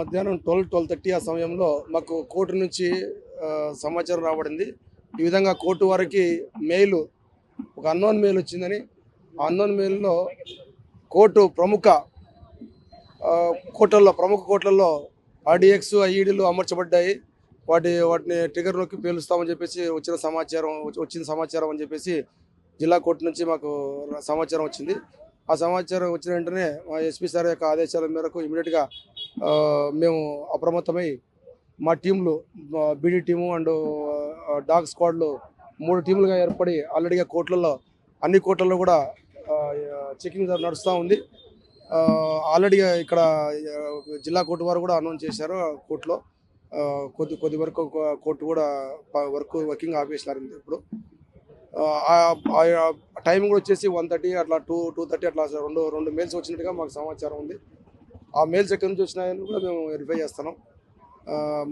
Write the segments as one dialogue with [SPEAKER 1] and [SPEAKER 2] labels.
[SPEAKER 1] మధ్యాహ్నం 12:30 ఆ సమయంలో మాకు కోర్టు నుంచి సమాచారం రాబడింది. ఈ విధంగా కోర్టు వారికి మెయిల్, ఒక అన్నోన్ మెయిల్ వచ్చిందని. ఆ అన్నోన్ మెయిల్లో కోర్టు ప్రముఖ కోట్లలో ఆర్డీఎక్స్, ఐఈడీలు అమర్చబడ్డాయి, వాటిని ట్రిగర్ నొక్కి పేలుస్తామని చెప్పేసి వచ్చిన సమాచారం అని చెప్పేసి జిల్లా కోర్టు నుంచి మాకు సమాచారం వచ్చింది. ఆ సమాచారం వచ్చిన వెంటనే మా ఎస్పీ సార్ యొక్క ఆదేశాల మేరకు ఇమీడియట్గా మేము అప్రమత్తమై మా టీంలు, బీడీ టీము అండ్ డాగ్ స్క్వాడ్లు 3 టీములుగా ఏర్పడి ఆల్రెడీగా అన్ని కోర్టుల్లో కూడా చెకింగ్ నడుస్తూ ఉంది. ఆల్రెడీగా ఇక్కడ జిల్లా కోర్టు వారు కూడా అనౌన్స్ చేశారు. కోర్టులో కొద్ది వరకు కోర్టు కూడా వర్కింగ్ ఆపేసినారు. ఇప్పుడు టైమింగ్ కూడా వచ్చేసి 1:30 అట్లా 2:30 అట్లా రెండు మెయిల్స్ వచ్చినట్టుగా మాకు సమాచారం ఉంది. ఆ మెయిల్స్ ఎక్కడి నుంచి వచ్చినాయని కూడా మేము వెరిఫై చేస్తున్నాం.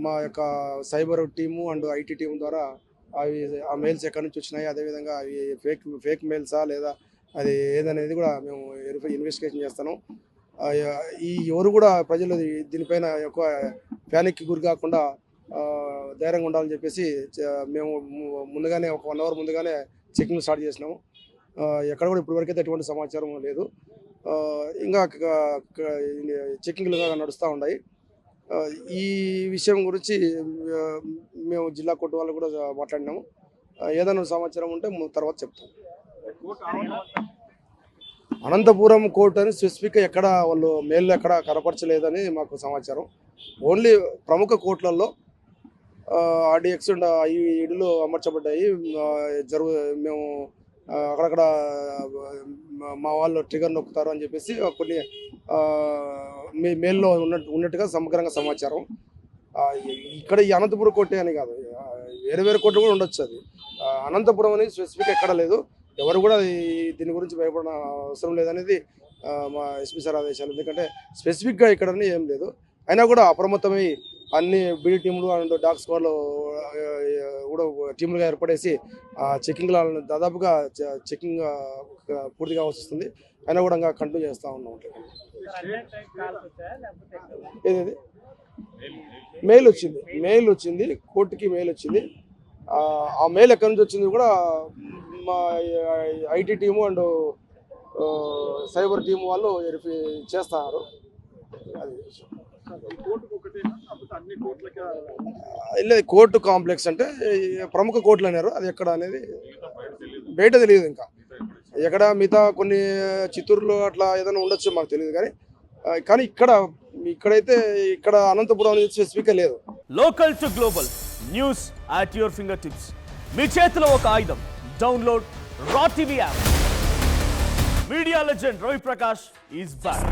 [SPEAKER 1] మా యొక్క cyber team and IT team ద్వారా ఆ మెయిల్స్ ఎక్కడి నుంచి వచ్చినాయి, అదేవిధంగా అవి ఫేక్ మెయిల్సా లేదా అది ఏదనేది కూడా మేము ఇన్వెస్టిగేషన్ చేస్తాను. ఎవరు కూడా ప్రజలు దీనిపైన ఎక్కువ ప్యానిక్కి గురి కాకుండా ధైర్యంగా ఉండాలని చెప్పేసి మేము ముందుగానే ఒక 1 అవర్ ముందుగానే చెకింగ్ స్టార్ట్ చేసినాము. ఎక్కడ కూడా ఇప్పటివరకైతే ఎటువంటి సమాచారం లేదు. ఇంకా చెకింగ్లు నడుస్తూ ఉన్నాయి. ఈ విషయం గురించి మేము జిల్లా కోర్టు వాళ్ళు కూడా మాట్లాడినాము. ఏదైనా సమాచారం ఉంటే తర్వాత చెప్తాం. అనంతపురం కోర్టు అని స్పెసిఫిక్గా ఎక్కడ వాళ్ళు మెయిల్లో ఎక్కడ కనపరచలేదని మాకు సమాచారం. ఓన్లీ ప్రముఖ కోర్టులలో ఆర్డీఎక్స్ అండ్ ఐఈడీలు అమర్చబడ్డాయి. మేము అక్కడక్కడ మా వాళ్ళు ట్రిగర్ నొక్కుతారు అని చెప్పేసి కొన్ని మెయిల్లో ఉన్నట్టుగా సమగ్రంగా సమాచారం. ఇక్కడ ఈ అనంతపురం కోర్టే అని కాదు, వేరే కోర్టు కూడా ఉండొచ్చు. అది అనంతపురం అనేది స్పెసిఫిక్ ఎక్కడ లేదు. ఎవరు కూడా దీని గురించి భయపడిన అవసరం లేదనేది మా ఎస్పీ సార్ ఆదేశాలు. ఎందుకంటే స్పెసిఫిక్గా ఇక్కడ ఏం లేదు. అయినా కూడా అప్రమత్తమై అన్ని బీడీ టీములు అండ్ డాగ్ స్క్వాడ్లు కూడా టీములుగా ఏర్పడేసి చెకింగ్ దాదాపుగా చెకింగ్ పూర్తిగా వస్తుంది. అయినా కూడా ఇంకా కంటిన్యూ చేస్తూ ఉన్నాం. ఏది మెయిల్ వచ్చింది కోర్టుకి మెయిల్ వచ్చింది. ఆ మెయిల్ ఎక్కడి నుంచి వచ్చింది కూడా మా IT team and cyber team వాళ్ళు వెరిఫై చేస్తున్నారు. అది లేదు, కోర్టు కాంప్లెక్స్ అంటే ప్రముఖ కోర్టులు అన్నారు. అది ఎక్కడ అనేది బయట తెలియదు. ఇంకా ఎక్కడ మిగతా కొన్ని చిత్తూరులో అట్లా ఏదైనా ఉండొచ్చు, మాకు తెలియదు. కానీ ఇక్కడైతే ఇక్కడ అనంతపురం అనేది స్పెసిఫిక్గా లేదు.
[SPEAKER 2] Local to global news at your fingertips. మీ చేతిలో ఒక ఆయుధం. Download R TV app. Media legend Ravi Prakash is back.